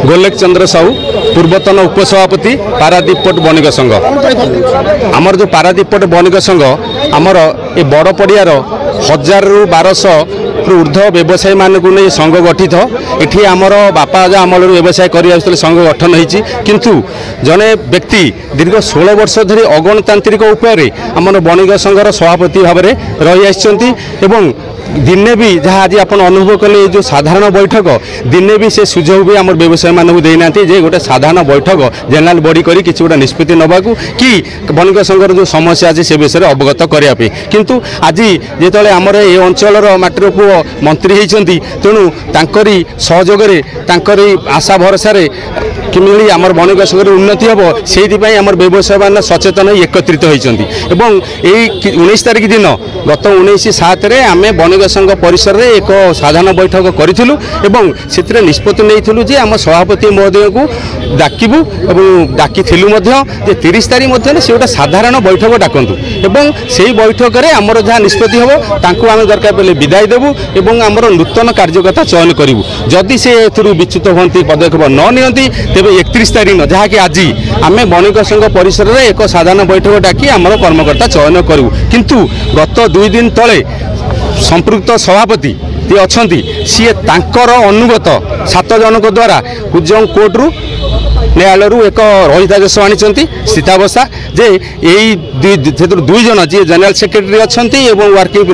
गोलेक चंद्र साहू पूर्वतन उपसभापति पारादीप पोर्ट बणिक संघ आमर जो पारादीप पोर्ट बणिक संघ आमर ए बड़ पड़ियार 1000 रु 1200 ऊर्ध व्यवसायी मानक नहीं संघ गठित ये आमर बापा अमल व्यवसाय कर संघ गठन होती किंतु जड़े व्यक्ति दीर्घ 16 वर्ष धरी अगणतांत्रिक उपाय आम बणिक संघर सभापति भाव में रही आसी दिने भी जहाँ आज आप अनुभव कले जो साधारण बैठक दिने भी से सुझाव भी आम व्यवसायी मानक देना जे गोटे साधारण बैठक जेनेल बॉडी करी किसी गोटे निष्पत्ति नवाकू कि बणिक संघर जो समस्या अच्छे से विषय अवगत करने किंतु आज जिते आमर ये अंचल माटर पुओ मंत्री होती तेणु तांकरी सहयोगरे तांकरी आशा भरोसा किमिली आमर बणिक संघर उन्नति हम से व्यवसायी मान सचेतन एकत्रित होती 19 तारिख दिन गत 19/7 आम बणिक संघ परिसर में एक साधारण बैठक करूँ से निष्पत्ति नहीं जे आम सभापति महोदय को डाकबू डाकी 30 तारीख मध्य से गोटे साधारण बैठक डाकतु से बैठक में आमर जहाँ निष्पत्ति हम आम दरकार पड़े विदाय देवु और आमर नूतन कार्यकर्ता चयन करूँ जदि से विच्युत होती पदक्षेप न नियंती तेरे 31 तारीख जहाँकि आज आम बणिक संघ परिसर में एक साधारण बैठक डाकी आमर कर्मकर्ता चयन करूँ किंतु गत 2 दिन तले संपृक्त सभापति ये अच्छा सी तांकर अनुगत 7 जनक द्वारा कुजंग कोर्टरू न्यायालय एक रहितादेश आनी स्थितावस्था जे यही 2 जन जी जनरल सेक्रेटरी अच्छा वर्किंग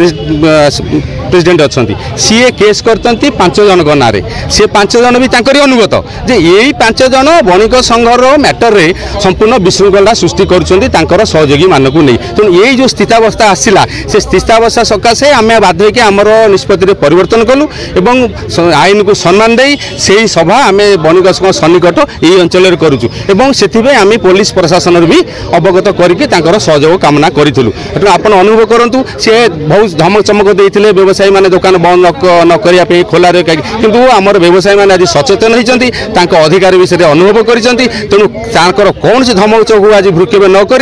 प्रेसिडेंट अच्छा सी केस करते 5 जन ना सी 5 जन भी अनुगत जे यही 5 जन बणिक संघर मैटर रे संपूर्ण विशृंखला सृष्टि कर सहयोगी मानक नहीं तेणु यही जो स्थितावस्था आसला से स्थितावस्था सकाशे आम बाध्य होकर आमर निष्पत्ति परिवर्तन कलु एवं आईन को सम्मान दे से सभा आम बणिक संघ सन्निकट यही अंचल करुचु आम पुलिस प्रशासन भी अवगत करके सहयोग कामना करूँ आप अनुभव करूँ सी बहुत धमक चमक देते व्यवसायी मैंने दुकान बंद न करने खोल किंतु आमर व्यवसायी मैंने आज सचेतन होती अधिकार विषय अनुभव कर कौन से धमक चमक आज भ्रुक्षेप नक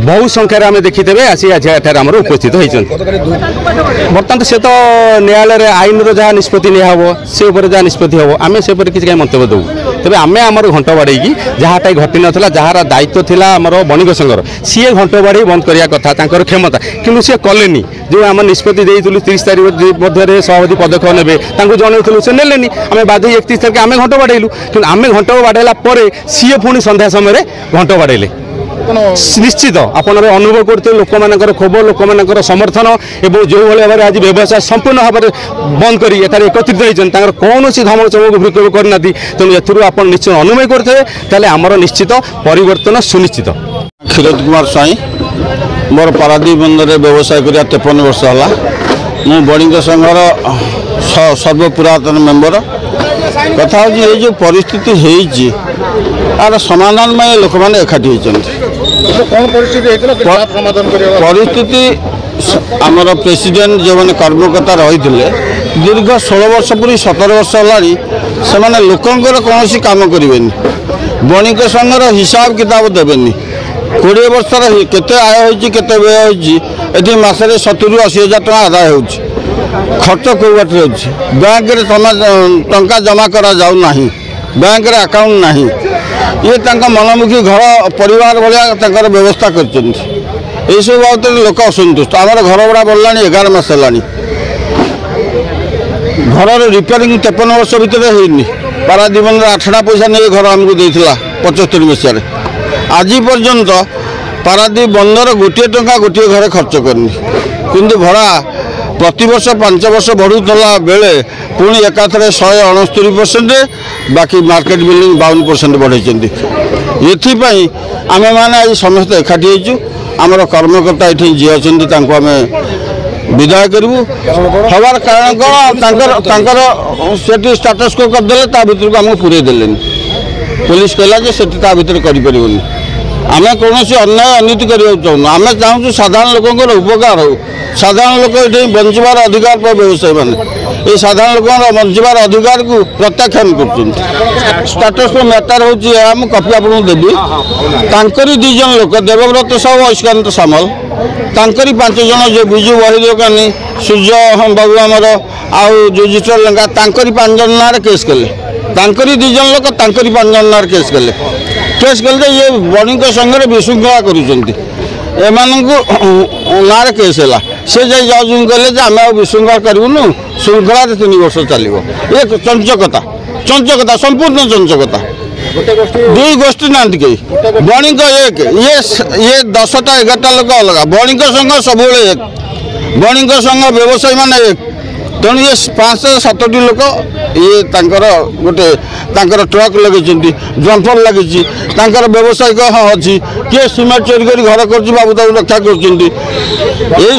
बहु संख्यार आम देखिथे आसी आज आम उपस्थित होती बर्तमान से तो न्यायालय आईन जहाँ निष्पत्ति निहब से जहाँ निष्पत्ति हम आम से किसी मंतव्य दू तेज आम आमर घंट बाड़े जहाँटा घटी नाला जार दायित्व थी आमर बणिक संघर सी घंट बाड़े बंद करने कथा क्षमता कि सी कले जो आम निष्पत्ति 30 तारीख मध्य सभापति पदक्षेप ने जनऊ से नेले आम बाध्य 31 तारीख आम घंट बाड़ेलु कि आम घंट बाड़ेला सी पुणी संध्या समय घंट बाड़ेले निश्चित आप अनुभव करते लोक मान क्षोभ लोक मान समर्थन और जो भाव आज व्यवसाय संपूर्ण भाव में बंद कर एकत्रित होती कौन सी धमक चमक भ्रुक्षेप करना तेणु एथुर निश्चय अनुभव करते आमर निश्चित परिवर्तन सुनिश्चित। क्षीरोद कुमार स्वाई मोर पारादीप बंदर व्यवसाय कर 53 वर्ष है मु बणिक संघर सर्वपुरातन मेम्बर कथा ये जो परिस्थिति होती यार समाधान में लोक मैंने एकाठी होती परिस्थिति आमर प्रेसिडेंट जो मैंने कर्मकर्ता रही दीर्घ 16 वर्ष पूरी 17 वर्ष है लोकंर कौन काम करें बणिक संघर हिसाब किताब देवेनि 20 वर्ष केते आय होते व्यय होती मसरे 70 ରୁ 80 हज़ार टका आदाय हो खर्च कौ बाट बैंक टंका जमा करा जाऊ नहीं बैंक रे अकाउंट नहीं ये मनमुखी घर परिवार भाया व्यवस्था कर सब बाबद लोक असंतुष्ट आमर घर भड़ा बढ़ला 11 मास है घर रिपेयरिंग 53 वर्ष भितर होनी पारादीप 8टा पैसा नहीं घर आमको देता 75 मसीह आज पर्यंत पारादीप बंदर गोटे टंका गोटे घर खर्च करनी किंतु भड़ा प्रतिवर्ष 5 वर्ष बढ़ुला बेले पुणी एकाथर 169% बाकी मार्केट बिल्डिंग 52% बढ़ाई आम मैंने आज समस्त एकाठी होचु आमर कर्मकर्ता ये जी अच्छा आम विदाय करूँ हबार कारण कौन से स्टाटस को करदे भर को आमको पूरे देले पुलिस कहला जे से भर करें आम कौन अन्याय अनीति करने चाहूँ आम चाहूँ साधारण लोक उपकार हो साधारण लोक ये बंचार अधिकार पर व्यवसायी मैंने ये साधारण लोक बंचार अधिकार को प्रत्याख्यान कर स्टाटस को मैटर हो कपी आपको देवी तांकरी 2 जन लोक देवव्रत साहू ऐश्कांत सामल तांकरी 5 जन जो बिजू बही दोकानी सूर्य बाबू आमर आउ जो जिटर लेंगा तांकरी 5 जन ना केस कले तांकरी 2 जन लोक तांकरी 5 जन नार केस कले ये बणिक संघ विशृंखला करुँच नारे केस है से जाए जज कहले आम विशृंखला करूँ श्रृंखला 3 वर्ष चलो ये चंचकता संपूर्ण चंचकता 2 गोष्ठी ना कहीं बणिक 1 ये 10टा 11टा लोक अलग बणिक संघ सब एक बणिक संघ व्यवसायी मान 1 तेणु ये 5-7टी लोक ये गोटे ट्रक लगे जंफर लगी व्यवसायिक हाँ अच्छी किए सीमेंट चोरी कर घर कर बाबू ताबू रक्षा कर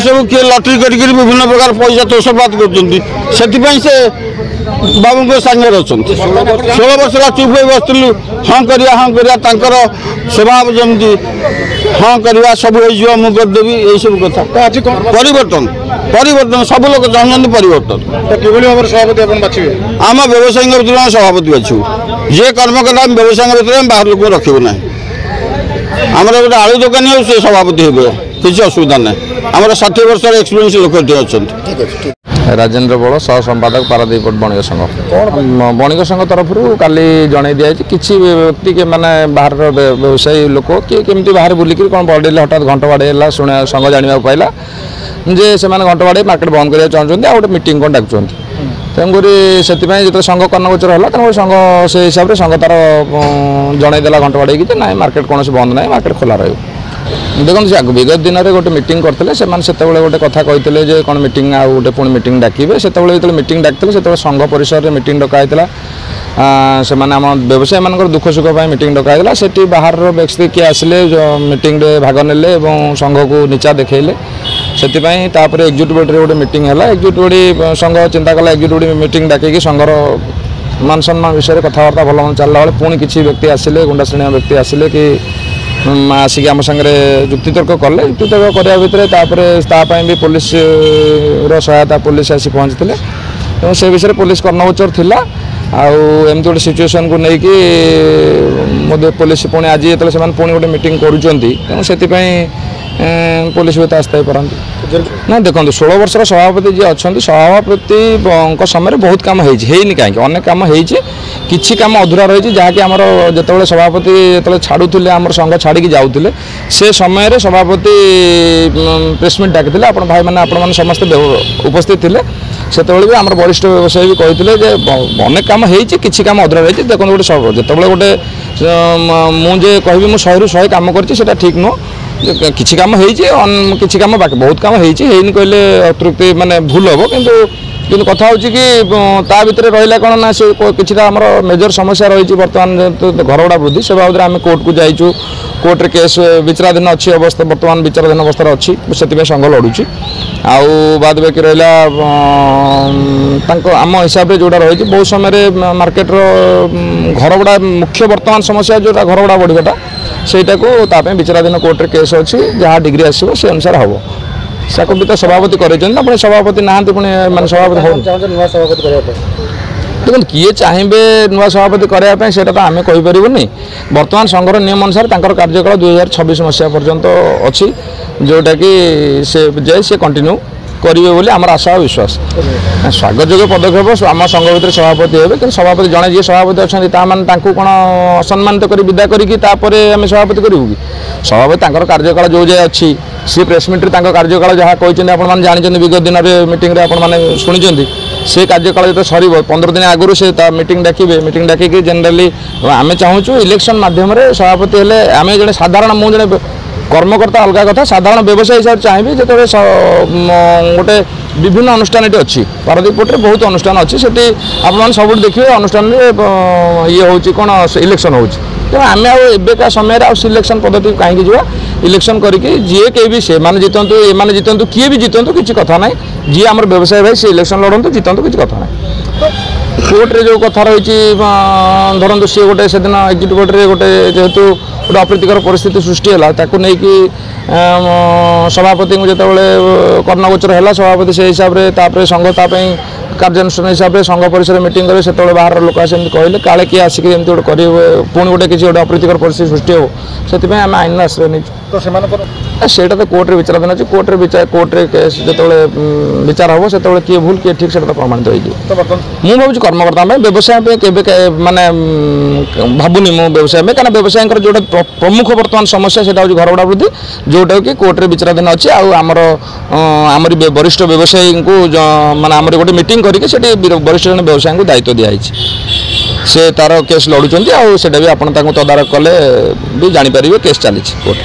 सब किए लटरी कर विभिन्न प्रकार पैसा तोषपात कर बाबू को सांगे अच्छा 16 वर्ष चुप हो बसलु हाँ करा स्वभाव जमी हाँ करवा सब हो करदेवी यही सब कथा परिवर्तन सब लोग चाहते परिवर्तन सभापति आम व्यवसायी भर सभापति बाछू जे कर्मकर्ता व्यवसायी भर बाहर लोक रखू ना आम गोटे आलू दुकानी हो सी सभापति हो किसी असुविधा ना आम 60 वर्ष एक्सपीरियंस लोक अच्छा राजेन्द्र बड़ सह संपादक पारादीप बणिक संघ बणिक संघ तरफ काली जन दिखाई किसी व्यक्ति के माने बाहर व्यवसायी लोक किए केमती बाहर बुलिक कौन बढ़ेले हठात घंट बाड़े शुणा संघ जाना पाइला जे से घंट बाड़े मार्केट बंद करने चाहते आ गोटे मीटिंग कौन डाकुं तेणुक जो संघ कर्णगोचर है तेनाली संघ से हिसाब से संघ तार जनईदेला घंट बाड़े कि ना मार्केट कौन बंद ना मार्केट खोला रही देखो विगत दिन में गोटे मीटिंग करते से गोटे कथा कहते कौन मीटिंग आ गोटे पुणी मीटिंग डाकिबे से मीटिंग डाकते से संघ परिसर में मीटिंग डकाई से आम व्यवसायी मान दुख सुख मीटिंग डकाई से बाहर व्यक्ति किए आसिले मीटिंग भाग ने संघ को नीचा देखले से एक्जिक्यूटिव गोटे मीटिंग है एक्जिक्यूटिव संघ चिंता कला एक्जिक्यूटिव मीटिंग डाक संघर मान सम्मान विषय कथबार्ता भल चलला बेले पुणी किसी व्यक्ति आसिले गुंडा श्रेणी व्यक्ति आसिले कि आसिक आम सांगे जुक्तितर्क कले जुक्तितर्क करने भितर भी पुलिस सहायता पुलिस आसी पहुँचते से विषय पुलिस कर्णगोचर थिला आमती गोटे सिचुएसन को लेकिन पुलिस पुणी आज जो पुणी गोटे मीटिंग करुँच पुलिस भी आस्था पारती ना देखो 16 वर्षर सभापति जी अच्छा सभापति समय बहुत कम होनी कहीं अनेक कम किसी कम अधूरा रही जहाँकि आमर जो सभापति जो छाड़ुले आम संघ छाड़ी जाऊे से समय सभापति प्रेसमिट डाकी आप भाई मैंने आपण समस्त उपस्थित थे से भी आम वरिष्ठ व्यवसायी भी कहते अनेक कम किसी कम अधूरा रही देखो गोटे सब जो गोटे मुझे कह 100 ରୁ 100 कम कर ठीक नुह किसी कम किसी कम बाकी बहुत कम होनी कहले अतृप्ति माने भूल हम किंतु कथा हूँ कि ता भितर रहा कौन ना से कि मेजर समस्या रही बर्तमान घर गुड़ा वृद्धि से बाबद में कोर्ट को जाइचु कोर्ट रे केस विचाराधीन अच्छी अवस्था बर्तमान विचाराधीन अवस्था अच्छी से संघ लड़ुची आउ बाद बाकी रहा आम हिसाब से जोड़ा रही बहुत समय मार्केट घर गुड़ा मुख्य बर्तमान समस्या जोटा घर गुड़ा बढ़ीटा सेटा को विचाराधीन कोर्ट रे केस अच्छी जहाँ डिग्री आसो से अनुसार हम साको भी तो सभापति कर सभापति ना पुणी सभापति देखो किए चाहिए नुआ सभापति करने से तो आम कहींपारूनी बर्तमान संघर नियम अनुसार कार्यकाल 2026 मसीहा पर्यंत अच्छी जोटा कि से कंटिन्यू करेंगे बोली आम आशा और विश्वास स्वागत योग्य पदक्षेप आम संघ भर सभापति हे कि सभापति जड़े जी सभापति अच्छा कौन असम्मानित कर विदा करें सभापति करूँ कि सभापति कार्यकाल जो जाए अच्छी सी प्रेसमिट्रे कार्यकाल जहाँ कहते आपने जानते विगत दिन में मीटिंग आपने शुणी से कार्यकाल जो सर 15 दिन आगुरी से मीटिंग डाकिबे मीटिंग डाकिक जेनेराली आम चाहूँ इलेक्शन मध्यम सभापति हेले आम जड़े साधारण मुझे कर्मकर्ता अलग कथा साधारण व्यवसायी हिसाब से चाहिए जो गोटे विभिन्न अनुष्ठान ये अच्छी पारादीप पोर्ट में बहुत अनुष्ठान अच्छी से आप सब देखिए अनुष्ठान ये हूँ कौन इलेक्शन हो आम एवं समय सिलेक्शन पद्धति कहीं जा इलेक्शन करके जी के से माने जीतंतु ये जीतंतु किए भी जीतंतु किसी कथा ना जी आम व्यवसायी भाई से इलेक्शन लड़ू जीतंतु किसी कथा ना कोर्ट रे जो कथा रही धरतु सी गोटे से दिन एक्जिक्यूटिव रे गोटे जेहेतु गोटे अप्रीतिकर परिस्थिति सृष्टि है कि सभापति को जो कर्णगोचर है सभापति से हिसाब से संघ कार्यानुष्ठान हिसाब से संघ परिसर मीटिंग करें से बाहर लोक आस कहले काले किए आसिक गोटे कर पुणी गोटे किसी गोटे अप्रीतिकर परिस्थिति सृष्टि हो से आम आईन आश्रय नहीं। तो ସେଇଟା ତ କୋର୍ଟରେ ବିଚାରାଧୀନ ଅଛି। କୋର୍ଟରେ କେସ୍ ଯେତେବେଳେ ବିଚାର ହେବ ସେତେବେଳେ କିଏ ଭୁଲ କିଏ ଠିକ୍ ସେଇଟା ତ ପ୍ରମାଣିତ ହେଇଯିବ। ମୁଁ ଭାବୁଛି କର୍ମକର୍ତ୍ତା ପାଇଁ ବ୍ୟବସାୟ ପାଇଁ କେବେ ମାନେ ଭାବୁନି ମୁଁ ବ୍ୟବସାୟ ପାଇଁ, କାରଣ ବ୍ୟବସାୟୀଙ୍କର ଯେଉଁଟା ପ୍ରମୁଖ ବର୍ତ୍ତମାନ ସମସ୍ୟା ସେଇଟା ହେଉଛି ଘର ଭଡ଼ା ବୃଦ୍ଧି, ଯେଉଁଟାକୁ କି କୋର୍ଟରେ ବିଚାରାଧୀନ ଅଛି। ଆଉ ଆମରି ବରିଷ୍ଠ ବ୍ୟବସାୟୀଙ୍କୁ ମାନେ ଆମର ଗୋଟେ ମିଟିଂ କରିକି ସେଠି ବରିଷ୍ଠ ଜଣେ ବ୍ୟବସାୟୀଙ୍କୁ ଦାୟିତ୍ୱ ଦିଆହେଇଛି। ସେ ତାର କେସ୍ ଲଢ଼ୁଛନ୍ତି, ଆଉ ସେଇଟା ବି ଆପଣ ତାଙ୍କୁ ତଦାରଖ କଲେ ବି ଜାଣିପାରିବେ କେସ୍ ଚାଲିଛି କୋର୍ଟ।